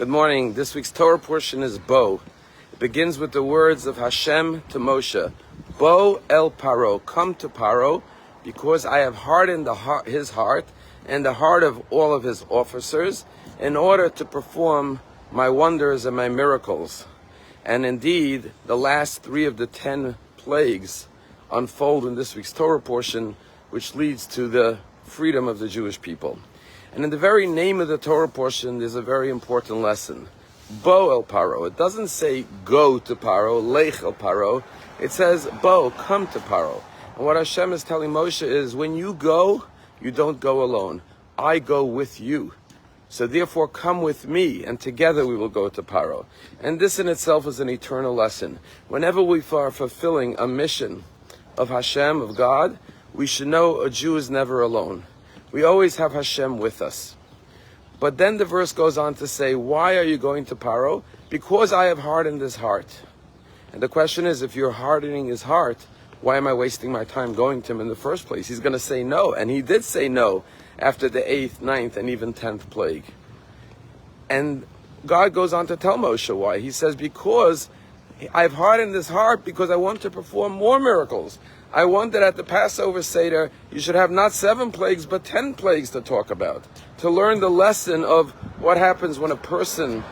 Good morning. This week's Torah portion is Bo. It begins with the words of Hashem to Moshe. Bo el Paro, come to Paro, because I have hardened his heart and the heart of all of his officers in order to perform my wonders and my miracles. And indeed, the last 3 of the 10 plagues unfold in this week's Torah portion, which leads to the freedom of the Jewish people. And in the very name of the Torah portion, there's a very important lesson. Bo el Paro. It doesn't say go to Paro, lech el Paro. It says Bo, come to Paro. And what Hashem is telling Moshe is, when you go, you don't go alone. I go with you. So therefore come with me, and together we will go to Paro. And this in itself is an eternal lesson. Whenever we are fulfilling a mission of Hashem, of God, we should know a Jew is never alone. We always have Hashem with us. But then the verse goes on to say, why are you going to Paro? Because I have hardened his heart. And the question is, if you're hardening his heart, why am I wasting my time going to him in the first place? He's going to say no. And he did say no after the 8th, 9th, and even 10th plague. And God goes on to tell Moshe why. He says, because I've hardened his heart because I want to perform more miracles. I want that at the Passover Seder, you should have not 7 plagues, but 10 plagues to talk about. To learn the lesson of what happens when a person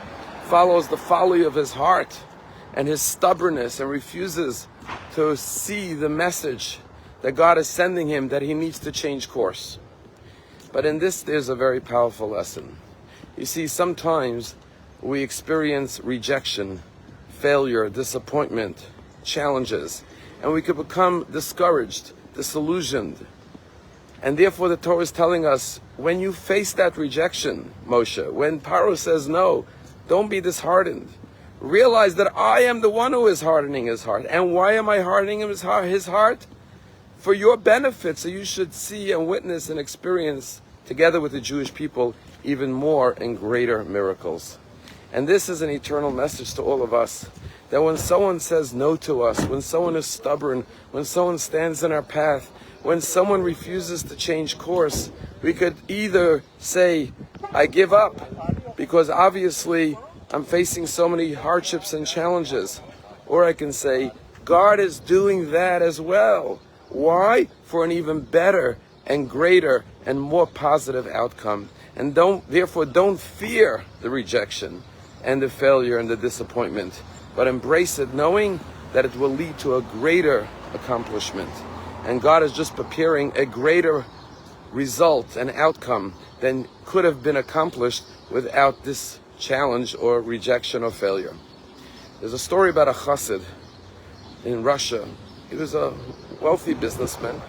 follows the folly of his heart and his stubbornness and refuses to see the message that God is sending him, that he needs to change course. But in this, there's a very powerful lesson. You see, sometimes we experience rejection, failure, disappointment, challenges, and we could become discouraged, disillusioned. And therefore the Torah is telling us, when you face that rejection, Moshe, when Paro says no, don't be disheartened. Realize that I am the one who is hardening his heart. And why am I hardening his heart? For your benefit, so you should see and witness and experience, together with the Jewish people, even more and greater miracles. And this is an eternal message to all of us, that when someone says no to us, when someone is stubborn, when someone stands in our path, when someone refuses to change course, we could either say, I give up, because obviously I'm facing so many hardships and challenges. Or I can say, God is doing that as well. Why? For an even better and greater and more positive outcome. And therefore don't fear the rejection and the failure and the disappointment, but embrace it, knowing that it will lead to a greater accomplishment. And God is just preparing a greater result and outcome than could have been accomplished without this challenge or rejection or failure. There's a story about a chassid in Russia. He was a wealthy businessman,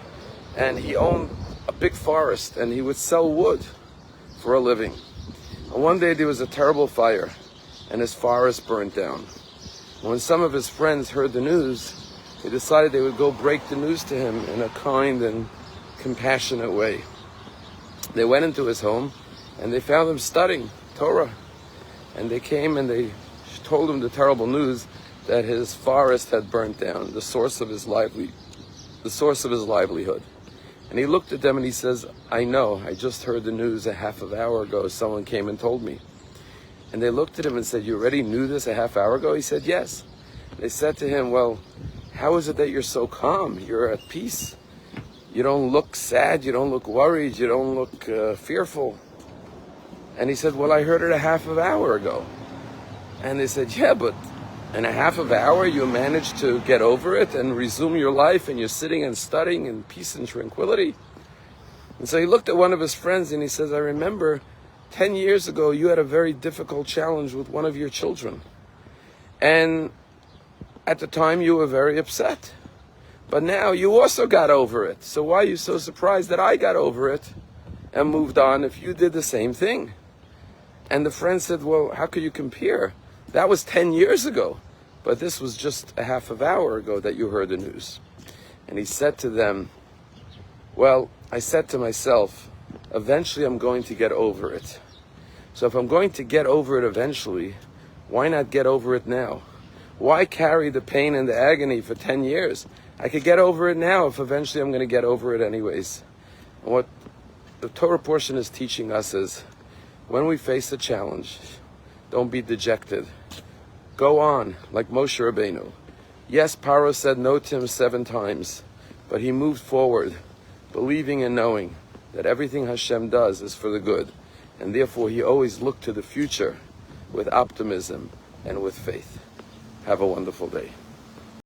and he owned a big forest, and he would sell wood for a living. And one day there was a terrible fire, and his forest burned down. When some of his friends heard the news, they decided they would go break the news to him in a kind and compassionate way. They went into his home, and they found him studying Torah. And they came and they told him the terrible news that his forest had burnt down, the source of his livelihood. And he looked at them and he says, I know, I just heard the news a half an hour ago. Someone came and told me. And they looked at him and said, you already knew this a half hour ago? He said, yes. They said to him, well, how is it that you're so calm? You're at peace. You don't look sad. You don't look worried. You don't look fearful. And he said, well, I heard it a half an hour ago. And they said, yeah, but in a half of an hour you managed to get over it and resume your life, and you're sitting and studying in peace and tranquility. And so he looked at one of his friends and he says, I remember 10 years ago you had a very difficult challenge with one of your children. And at the time you were very upset. But now you also got over it. So why are you so surprised that I got over it and moved on if you did the same thing? And the friend said, well, how could you compare? That was 10 years ago, but this was just a half of an hour ago that you heard the news. And he said to them, well, I said to myself, eventually I'm going to get over it. So if I'm going to get over it eventually, why not get over it now? Why carry the pain and the agony for 10 years? I could get over it now if eventually I'm going to get over it anyways. And what the Torah portion is teaching us is, when we face a challenge, Don't be dejected. Go on, like Moshe Rabbeinu. Yes, Paro said no to him 7 times, but he moved forward, believing and knowing that everything Hashem does is for the good, and therefore he always looked to the future with optimism and with faith. Have a wonderful day.